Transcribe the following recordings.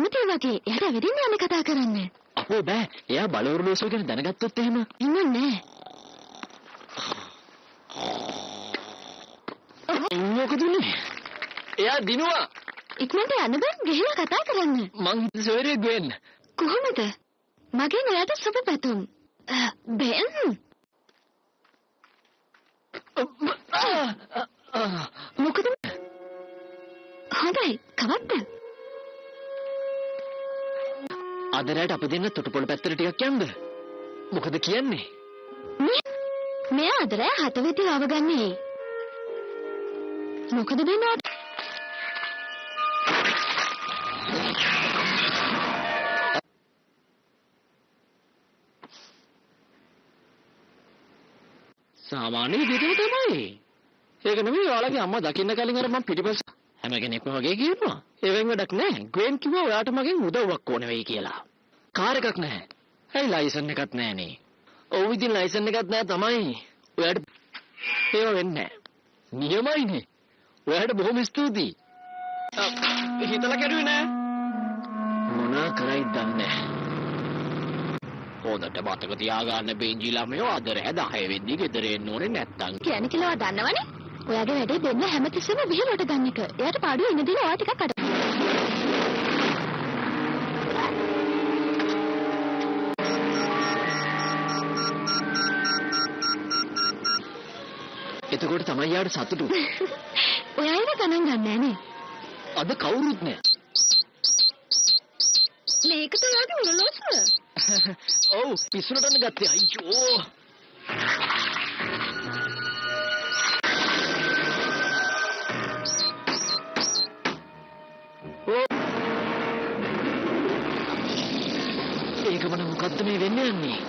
කැමති වගේ. එයාට ඇවිදින්න යන්න කතා කරන්න. අපෝ බෑ. එයා බලවරුලෝසෝ ගැන දැනගත්තොත් එහෙම. ඉන්නන්නේ. මොකද උනේ? එයා දිනුවා. ඉක්මනට යන්න බෑ. ගිහිල්ලා කතා කරන්න. මං හිතුවේ සොයරේ ගුවෙන්. කොහොමද? මගෙන් ඔයාට සුබ පැතුම්. බෙන්. මොකද? හොඳයි. කවද්ද? අද රැට අප දෙන්න තොටුපොළ පැත්තට ටිකක් යන්න. මොකද කියන්නේ? මෙයා අද රෑ 7 වෙදි ආවගන්නේ. මොකද වෙනවද? සාමාන්‍ය විදිහට තමයි. ඒක නෙමෙයි ඔයාලගේ අම්මා දකින්න කලින් අර මම පිටිපස්ස හැම කෙනෙක්ම වගේ කියනවා. ඒවෙන් වැඩක් නැහැ. ග්වෙන් කිව්වා ඔයාට මගෙන් උදව්වක් ඕන වෙයි කියලා. කාර් එකක් නැහැ. ඇයි ලයිසන් එකක් නැහනේ. ඔව් ඉතින් ලයිසන් එකක් නැහැ තමයි. ඔයාට ඒව වෙන්නේ නැහැ. නියමයිනේ. ඔයාට බොහොම ස්තුතියි. හිතලා කැඩුවේ නෑ. මොනා කරයිද දන්නේ නැහැ. හොඳට මතක තියාගන්න බෙන්ජි ළමයෝ අද රෑ 10 වෙද්දි ගෙදර එන්න ඕනේ නැත්තම්. කියන්නේ කියලා ඔයා දන්නවනේ. ඔයාගේ වැඩේ දෙන්න හැමතිස්සෙම විහිළුවට ගන්න එක. එයාට පාඩුවේ ඉන්න දින ඔයා ටිකක් අඩ. එතකොට තමයි යාට සතුටු. ඔයා ඒක ගණන් ගන්න නෑනේ. අද කවුරුත් නෑ. මේක තමයි උරලෝසුව. ඔව් පිස්සුනටම ගත්තේ අයියෝ. ඒක මන මොකද්ද මේ වෙන්නේ යන්නේ?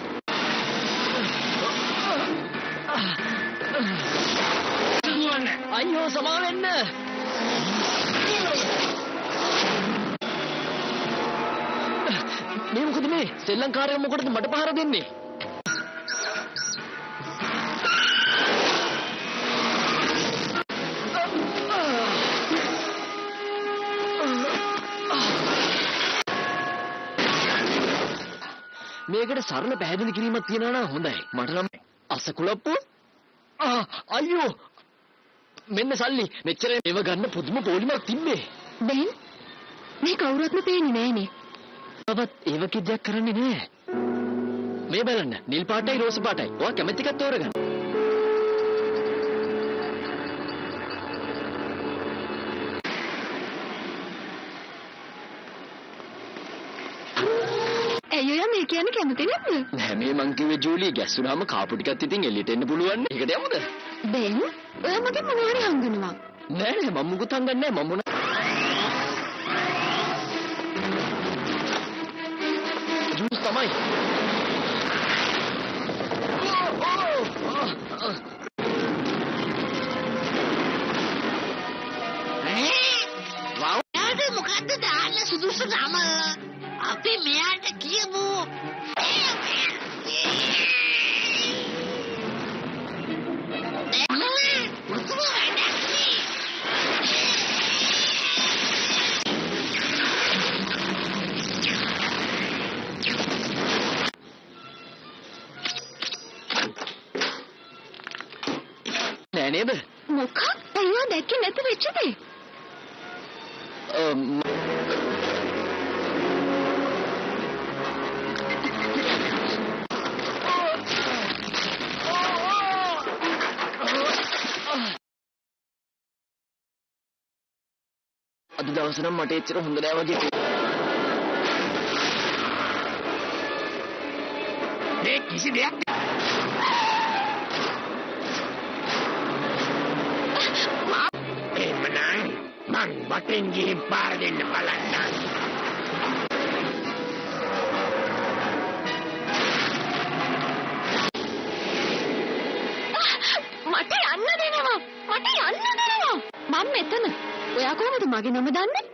අයියෝ සමා වෙන්න. මේ මොකද මේ සෙල්ලම් කාර්යය මොකටද මට පහර දෙන්නේ? මේකට සරල පැහැදිලි කිරීමක් තියනවා නම් හොඳයි. මට නම් අසකුලප්පු අයියෝ මෙන්න සල්ලි මෙච්චර ඒව ගන්න පුදුම පොලිමක් තිබ්බේ. බෙන් මේ කවුරුත්ම පේන්නේ නෑනේ. බබත් ඒව කිව්වක් කරන්නේ නෑ. මේ බලන්න නිල් පාටයි රෝස පාටයි. ඔයා කැමති එකක් තෝරගන්න. අයියෝ මේ කියන්නේ කැමති නැද්ද? නෑ මේ මං කිව්වේ ජූලි ගැස්සුනාම කාපු ටිකත් ඉතින් එළියට එන්න පුළුවන්. ඒකට යමුද? බෙන් ඔයා මගෙන් මොනවා හරි හංගනවා. නෑ නෑ මම මුකුත් හංගන්නේ නෑ. මම මොන ජූස් තමයි. වාව් මොකද්ද දාන්න සුදුසු නම? අපි මෙයාට කියමු. නෑ නේද? මොකක්? අයියෝ දැක්කේ නැති වෙච්ච දේ. අද දවස නම් මට එච්චර හොඳ නෑ වගේ. මේ කිසි දෙයක් එහෙමනම් මං වටෙන් ගිහින් පාර දෙන්න බලන්නම්. මට යන්න දෙනවා. මට යන්න දෙනවා. මම මෙතන. ඔයා කොහොමද මගේ නම දන්නේ?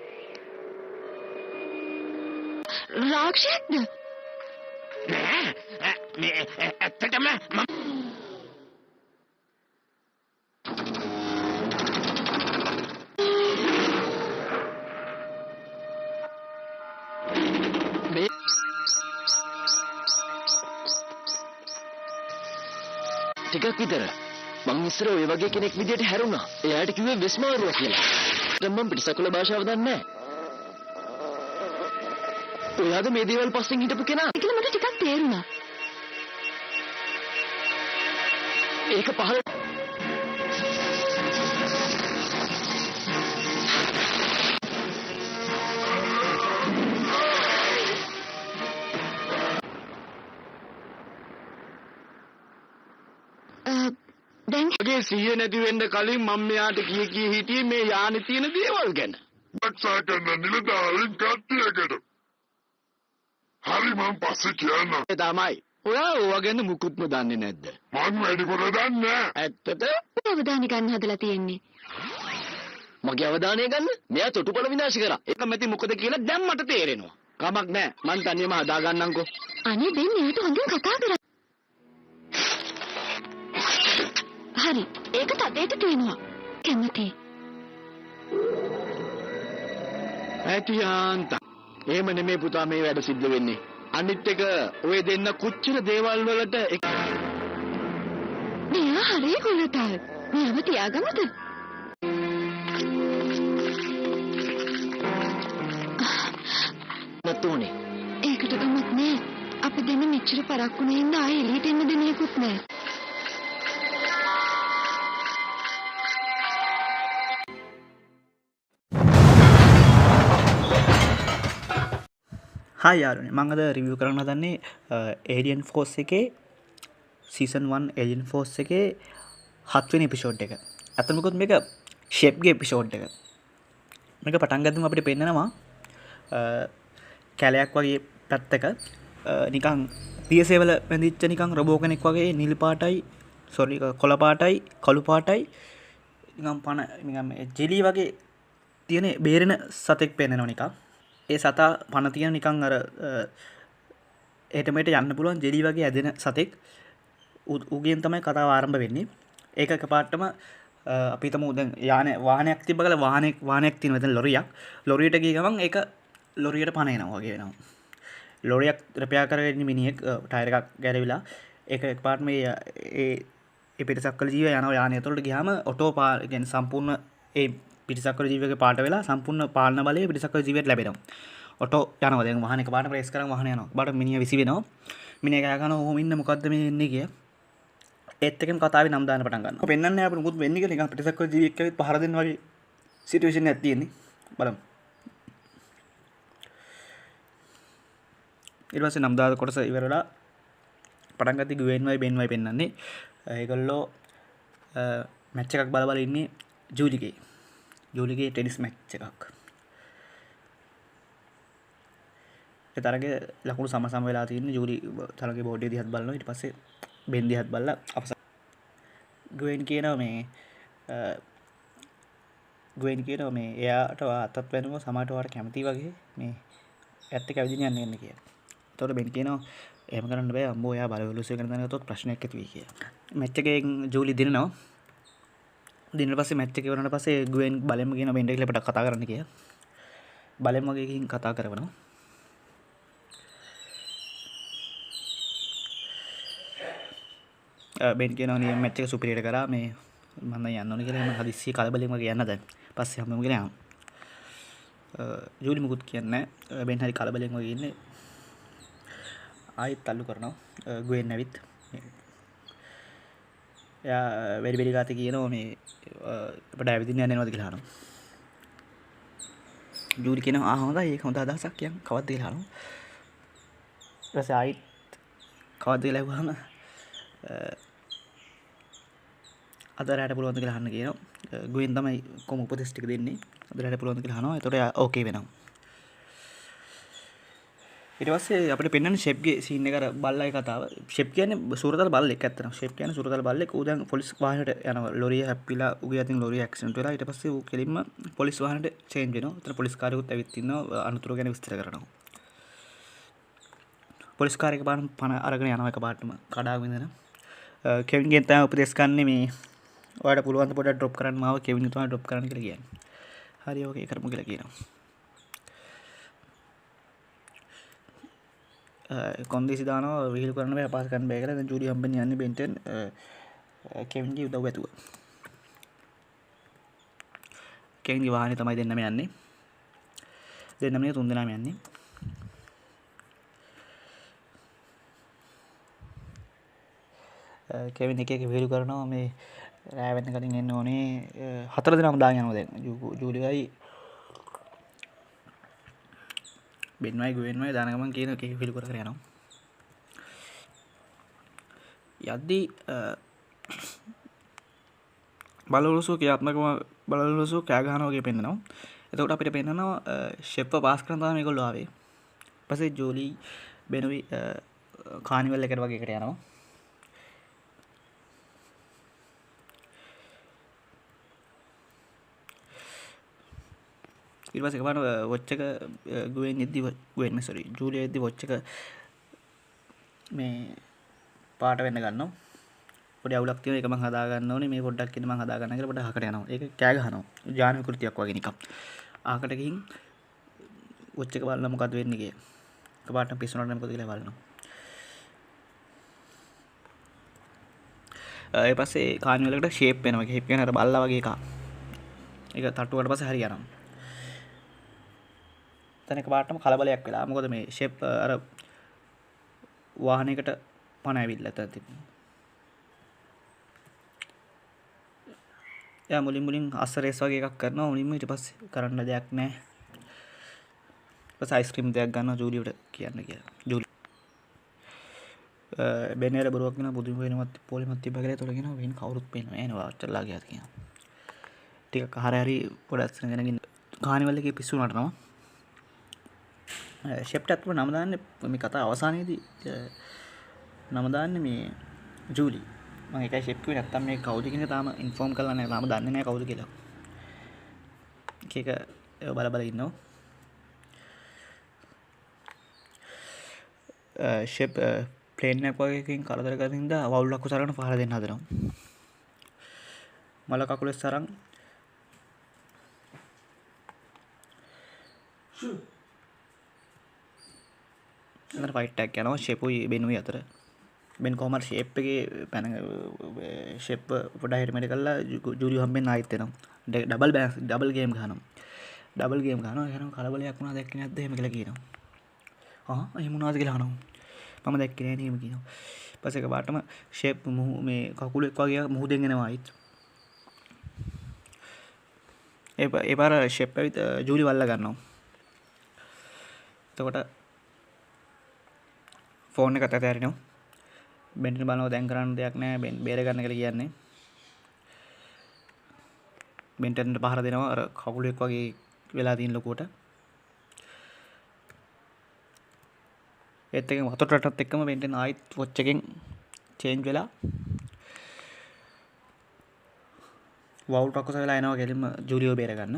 රාක්ෂයක්ද? නෑ මේ ඇත්තටම මම ටිකක් විතර මං ඉස්සර ඔය වගේ කෙනෙක් විදියට හැරුණා. එයාට කිව්වේ වෙස්මාරුවා කියලා. දැන් මම පිටසක්වල භාෂාව දන්නේ නැහැ. ඔයාද මේ දේවල් පස්සෙන් හිටපු කෙනා? කියලා මට ටිකක් තේරුණා. ඒක පහල දැන් මගේ සිහිය නැති වෙන්න කලින් මම මෙයාට කී හිටියේ මේ යානේ තියෙන දේවල් ගැන. රක්ෂා කරන නිලධාරීන් කට්ටියකට. හරි මං පස්සේ කියන්නම්. ඒ තමයි. ඔයා ඕවා ගැන මුකුත්ම දන්නේ නැද්ද? මං වැඩිපුර දන්නේ නැහැ. ඇත්තද? අවධානය ගන්න හදලා තියෙන්නේ. මගේ අවධානය ගන්න. මෙයා තොටුපළ විනාශ කරා. ඒක මැති මොකද කියලා දැන් මට තේරෙනවා. කමක් නැහැ. මං තනියම හදා ගන්නම්කෝ. අනේ දෙන්න ඒකට හොඳින් කතා කරා. හරි. ඒක තදේට තියෙනවා. කැමති. ඇතියාන්ත. එහෙම නෙමෙයි පුතා මේ වැඩ සිද්ධ වෙන්නේ. අනිත් එක ඔය දෙන්න කොච්චර දේවල් වලට මෙයා හරි ගොරටල්. මෙයාව තියාගමුද? නැතුනේ. ඒකට ගමක් නෑ. අපි දෙන්න මෙච්චර පරක්කුනේ ඉන්න ආයෙ එළියට එන්න දෙන්නේකුත් නෑ. හා යාරුනේ මං අද රිවිව් කරන්න හදන්නේ ඒලියන් ෆෝස් එකේ සීසන් 1 ඒලියන් ෆෝස් එකේ 7 වෙනි එපිසෝඩ් එක. අතනකොත් මේක ෂෙප්ගේ එපිසෝඩ් එක. මේක පටන් ගත්තම අපිට පෙන්නනවා කැලයක් වගේ පැත්තක නිකන් පියසේ වල බැඳිච්ච නිකන් රොබෝ කෙනෙක් වගේ නිල් පාටයි සෝරි කොළ පාටයි කළු පාටයි නිකන් පණ නිකන් ජෙලි වගේ තියෙන බේරෙන සතෙක් පෙන්නනවා නිකන්. ඒ සතා පණ තියෙන නිකන් අර එටමට යන්න පුළුවන් ජෙලි වගේ ඇදෙන සතෙක් උගෙන් තමයි කතාව ආරම්භ වෙන්නේ. ඒක එකපාරටම අපි හිතමු දැන් යාන වාහනයක් තිබ්බ කියලා වාහනයක් තියෙනවා දැන් ලොරියට ගිය ගමන් ඒක ලොරියට පණ එනවා වගේ වෙනවා. ලොරියක් රිපෙයාර් කරගෙන ඉන්න මිනිහෙක් ටයර් එකක් ගැලවිලා ඒක එකපාරට මේ පිටසක්වල ජීව යනවා යානය ඇතුළට ගියාම ඔටෝ කියන්නේ සම්පූර්ණ ඒ පිටසක්වල ජීවිතේ පාට වෙලා සම්පූර්ණ පාලන බලය පිටසක්වල ජීවිතයට ලැබෙනවා. ඔටෝ යනවා දැන් වාහනේ එකපාරට ප්‍රේස් කරන් වාහනේ යනවා. බාට මිනිහා විසි වෙනවා. මිනිහා කෑ ගන්නවා ඔහොම ඉන්න මොකද්ද මේ එන්නේ කිය. ඒත් එකම කතාවේ නම් දාන්න පටන් ගන්නවා. පෙන්නන්නේ අපිට මොකුත් වෙන්නේ කියලා නිකන් පිටසක්වල ජීවිතයක් ඇවිත් පහර දෙන්න වගේ සිටුේෂන් එකක් තියෙන්නේ. බලමු. ඊට පස්සේ නම් දාන කොටස ඉවරලා පටන් ගත්තී ගුවෙන්වයි බෙන්වයි පෙන්නන්නේ. ඒගොල්ලෝ මැච් එකක් බල බල ඉන්නේ ජූලිගේ ටෙනිස් මැච් එකක්. ඒ තරගේ ලකුණු සම වෙලා තියෙන්නේ ජූලි තරගේ බෝඩ් එක දිහත් බලනවා ඊට පස්සේ බෙන් දිහත් බලලා අපස ගුවෙන් කියනවා මේ එයාට අතත් වෙනව සමහරට ඔයාලට කැමති වගේ මේ ඇත්ත එක ඇවිදින්න යන්න කියලා. එතකොට බෙන් කියනවා එහෙම කරන්න බෑ අම්බෝ එයා බලවලුසේ කරන දැනගත්තොත් ප්‍රශ්නයක් ඇති වෙයි කියලා. මැච් එකෙන් ජූලි දිනනවා. දිනන පස්සේ මැච් එක ඉවරනට පස්සේ ගුවෙන් බලෙන්ම කියන බෙන් එක ලිපට කතා කරන්න කියලා. බලෙන්ම වගේකින් කතා කරනවා. බෙන් කියනවා නේ මැච් එක සුපිරියට කරා මේ මම යන්න ඕනේ කියලා. මම හදිස්සිය කලබලෙන් වගේ යන්න දැන්. පස්සේ හැමෝම කියලා යනවා. ජූලි මුකුත් කියන්නේ නැහැ. බෙන් හරි කලබලෙන් වගේ ඉන්නේ. ආයෙත් තල්ලු කරනවා ගුවෙන් ඇවිත් එයා වෙරි ගාතේ කියනවා මේ අපිට ඇවිදින්න යන්න එනවද කියලා අහනවා. ජූලි කියනවා හොඳයි ඒක හොඳ අදහසක් කියන් කවද්ද කියලා අහනවා. ඊට පස්සේ ආයෙත් කවද්ද කියලා අහුවාම අද රැට පුළුවන්ද කියලා අහන්න කියනවා. ගුවෙන් තමයි කොහොම උපදෙස් ටික දෙන්නේ. අද රැට පුළුවන්ද කියලා අහනවා. ඒතකොට එයා ඕකේ වෙනවා. ඊට පස්සේ අපිට පෙන්වන්නේ ෂෙප්ගේ සීන් එක අර බල්ලයි කතාව. ෂෙප් කියන්නේ සූරතල බල්ලෙක් ඇත්තටම. ෂෙප් කියන්නේ සූරතල බල්ලෙක්. ඌ දැන් පොලිස් වාහනේට යනවා. ලොරිය හැප්පිලා ඌගේ අතින් ලොරිය ඇක්සිඩන්ට් වෙලා ඊට පස්සේ ඌ කෙලින්ම පොලිස් වාහනේට චේන්ජ් වෙනවා. එතන පොලිස් කාර්යකුත් ඇවිත් ඉන්නවා අනුතුරු ගැන විස්තර කරනවා. පොලිස් කාර්යයක පණ අරගෙන යනවා එකපාරටම කඩාගෙන ඉඳන. කෙවින්ගෙන් තමයි උපදෙස් ගන්න මේ ඔයාලට පුළුවන් ද පොඩ්ඩක් ඩ්‍රොප් කරන්න මාව කෙවින් තමයි ඩ්‍රොප් කරන්න කියලා කියන්නේ. හරි ඕකේ කරමු කියලා කියනවා. කොන්දේසි දානවා විහිළු කරන්න බෑ පාස් කරන්න බෑ කියලා. දැන් ජූලි හම්බෙන් යන්නේ බෙන්ටන් කෙවින්ගේ උදව් ඇතුව. කෙවින්ගේ වාහනේ තමයි දෙන්නම යන්නේ. දෙන්නම නේ 3 දෙනාම යන්නේ. කෙවින් එක එක වීඩියෝ කරනවා මේ රෑ වෙන්න කලින් එන්න ඕනේ 4 දෙනාම දාගෙන යනවා දැන්. ජූලියයි බෙන්වයි ගුවෙන්වයි දාන ගමන් කියන එක එක වීඩියෝ කර කර යනවා. යද්දී බලවලුසෝ ක්‍රියාත්මකව බලවලුසෝ කෑ ගහනවා වගේ පෙන්නනවා. එතකොට අපිට පෙන්නනවා ෂෙප්ව පාස් කරන තමයි මේගොල්ලෝ ආවේ. ඊපස්සේ ජූලි බෙනුයි කානිවල් එකට වගේ එකට යනවා. ඊට පස්සේ කපාන වොච් එක ගුවෙන් ඉද්දි ගුවෙන් සෝරි ජූලියා ඉද්දි වොච් එක මේ පාට වෙන්න ගන්නවා. පොඩි අවුලක් තියෙනවා ඒක මම හදා ගන්න ඕනේ මේ පොඩ්ඩක් ඉන්න මම හදා ගන්න කියලා පොඩ්ඩක් අහකට යනවා. ඒක කෑ ගහනවා. ජාන විකෘතියක් වගේ නිකම්. ආකට ගිහින් වොච් එක බලලා මොකද වෙන්නේ කියලා. කපාටම පිස්සුනට මොකද කියලා බලනවා. ඊට පස්සේ කානිවල් එකට ෂේප් වෙනවා. ෂේප් වෙන අර බල්ලා වගේ එකක්. ඒක තට්ටුවට පස්සේ හරි යනවා. තැනක පාටම කලබලයක් වෙලා. මොකද මේ ෂේප් අර වාහනයකට පණ ඇවිල්ලා තිබුණා. යා මුලින් අස්ස රේස් වගේ එකක් කරනවා. මුලින්ම ඊට පස්සේ කරන්න දෙයක් නැහැ. ඊට පස්සේ අයිස්ක්‍රීම් දෙයක් ගන්නවා ජූලියට කියන්න කියලා. ජූලි බෙනේර බරුවක් වෙන බුදු වෙනවත් පොලිමත් තිබ්බ කියලා ඒතකොට කියනවා වෙන කවුරුත් පේන්නේ නැහැ නේ වාච්චල්ලා ගියාද කියනවා. ටිකක් හරි පොඩක් සෙනගෙන කානිවල් එකේ පිස්සු නටනවා. ෂෙප්ටත් නම දාන්නේ මේ කතා අවසානයේදී නම දාන්නේ මේ ජූලි. මම ඒකයි ෂෙප් කිව්වේ නැත්තම් මේ කවුද කියන එක තාම ඉන්ෆෝම් කරලා නැහැ. තාම දන්නේ නැහැ කවුද කියලා. එක බල බල ඉන්නවා. ෂෙප් ප්ලේන් එකක් වගේ එකකින් කරදර කරන හින්දා වවුලක් උසරගෙන පහර දෙන්න හදනවා. මල කකුලේ සරන් අතන ෆයිට් එකක් යනවා ෂෙපුයි බෙනුයි අතර. බෙන් කොහමද ෂේප් එකේ පැන ෂෙප් පොඩ හිටමෙඩ කරලා ජූලි හම්බෙන් ආයෙත් එනවා. ඩබල් ගේම් ගහනවා. ඩබල් ගේම් ගහනවා. එහෙනම් කලබලයක් වුණා දැක්කේ නැද්ද එහෙම කියලා කියනවා. එහෙම වුණාද කියලා අහනවා. මම දැක්කේ නෑ නේ එහෙම කියනවා. ඊපස්සේ එකපාරටම ෂේප් මේ කකුලෙක් වගේ මුහුදෙන් එනවා ආයෙත්. ඒ පාර ෂෙප් ඇවිත් ජූලි වල්ලා ගන්නවා. එතකොට ෆෝන් එක අතට ඇරිනවා. බෙන්ටන් බලනවා දැන් කරන්න දෙයක් නැහැ. බෙන් බේර ගන්න කියලා කියන්නේ. බෙන්ටන්ට පහර දෙනවා අර කකුලෙක් වගේ වෙලා තියෙන ලොකුවට. ඒත් එකම වතුරටත් එක්කම බෙන්ටන් ආයිත් වොච් එකෙන් චේන්ජ් වෙලා වවුල් ටක්කස වෙලා එනවා කෙලින්ම ජූලියෝ බේර ගන්න.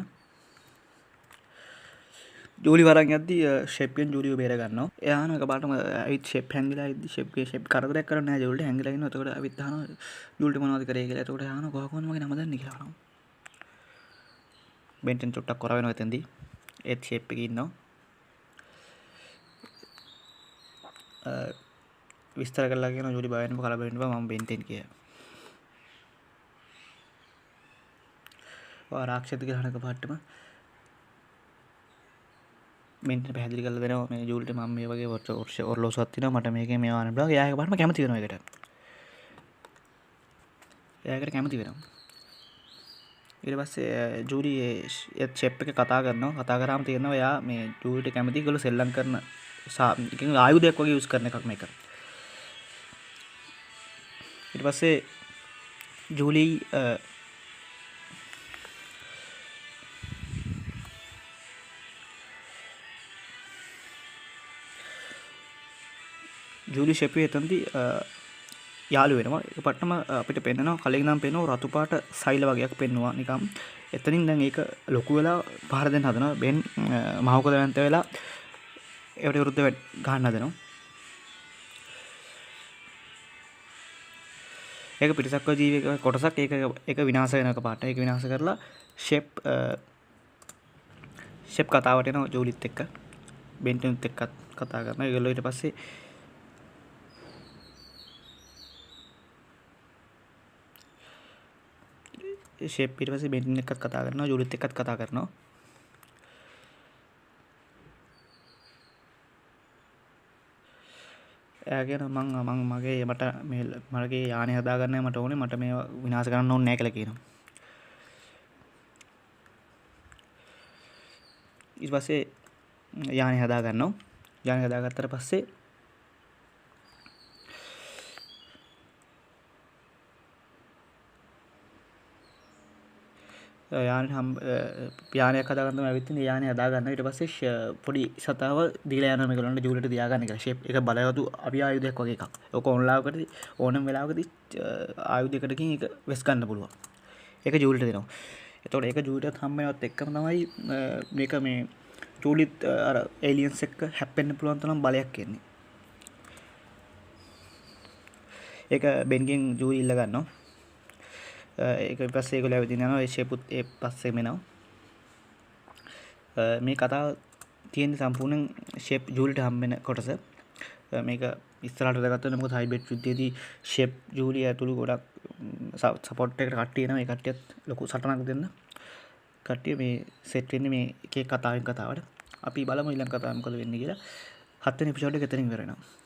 ජූලි වරන් යද්දි ෂෙප්ගෙන් ජූලියෝ බේර ගන්නවා. එයාන එකපාරටම ඇවිත් ෂෙප් හැංගිලා ඉද්දි ෂෙප් කරදරයක් කරන්නේ නැහැ ජූලිට හැංගිලා ඉන්නවා. එතකොට ඇවිත් අහනවා ජූලිට මොනවද කරේ කියලා. එතකොට අහනවා කොහොමද මගේ නම දන්නේ කියලා අහනවා. බෙන්ටන් චුට්ටක් කොර වෙනවා එතෙන්දී. ඒත් ෂෙප් එකේ ඉන්නවා. විස්තර කරලා කියනවා ජූලි බය වෙන්න කලබල වෙන්න මම බෙන්ටන් කියලා. ඔය රාක්ෂිත කියලා හනක පාටම මෙන්ට පැහැදිලි කරලා දෙනවා මේ ජූලිට මම මේ වගේ ඔර්ලෝසුවක් තියෙනවා මට මේකේ මේවා අරන් බලන්න. එයා එකපාරටම කැමති වෙනවා ඒකට. එයාකට කැමති වෙනවා. ඊට පස්සේ ජූලි ඒ ෂෙප් එක කතා කරනවා. කතා කරාම තේරෙනවා එයා මේ ජූලිට කැමති ඒගොල්ලෝ සෙල්ලම් කරන එකකින් ආයුධයක් වගේ යූස් කරන එකක් මේක. ඊට පස්සේ ජූලි ජූලි ෂෙප් එතනදී යාළු වෙනවා. ඒක පට්ටම අපිට පෙන්නනවා කලින් නම් පෙන්නනවා රතු පාට සෛල වගේක් පෙන්නවා නිකම්. එතනින් දැන් ඒක ලොකු වෙලා පහර දෙන්න හදනවා. බෙන් මහවකද වැන්ත වෙලා ඒකට විරුද්ධව ගහන්න හදනවා. ඒක පිටසක්ව ජීවික කොටසක් ඒක විනාශ වෙනක පාට. ඒක විනාශ කරලා ෂෙප් කතාවට එනවා ජූලිත් එක්ක. බෙන්ටනුත් එක්ක කතා කරනවා. ඒගොල්ලෝ ඊට පස්සේ ෂේප් ඊට පස්සේ බෙන් එකත් කතා කරනවා ජූලිත් එක්කත් කතා කරනවා එයාගෙන මං මගේ මගේ යානේ හදාගන්න මට ඕනේ මට මේ විනාශ කරන්න ඕනේ නැහැ කියලා කියනවා ඊට පස්සේ යානේ හදාගන්නවා යානේ හදාගත්තට පස්සේ යානයක් හදාගන්න ඇවිත් යානේ හදාගන්න ඊට පස්සේ පොඩි සතාව දීලා යනවා මේගොල්ලන්ට ජූලියට තියාගන්න කියලා ෂේප් එක බලවතු අභිආයුධයක් වගේ එකක් ඒක ඔන්ලාවකදී ඕනම වෙලාවකදී ආයුධයකටකින් ඒක වෙස් ගන්න පුළුවන් ඒක ජූලියට දෙනවා එතකොට ඒක ජූලියට හම්බ වෙනවත් එක්කම තමයි මේක මේ ජූලිත් අර ඒලියන්ස් එක්ක හැප්පෙන්න පුළුවන් තරම් බලයක් එන්නේ ඒක බෙන්ගෙන් ජූලි ඉල්ල ගන්නවා ඒක පස්සේ ඒගොල්ලෝ ඇවිදින්න යනවා ඒ ෂේපුත් ඒ පස්සේම එනවා මේ කතාව තියෙන්නේ සම්පූර්ණයෙන් ෂේප් ජූලිට හම්බෙන කොටස මේක ඉස්සරහට දාගත්තා මොකද හයිබ්‍රිඩ් යුද්ධයේදී ෂේප් ජූලි ඇතුළු ගොඩක් සපෝට් එකකට කට්ටිය එනවා ඒ කට්ටියත් ලොකු සටනක් දෙන්න කට්ටිය මේ සෙට් වෙන්නේ මේ එක එක කතාවෙන් කතාවට අපි බලමු ඊළඟ කතාව මොකද වෙන්නේ කියලා 7 වෙනි එපිසෝඩ් එක එතනින් ඉවර වෙනවා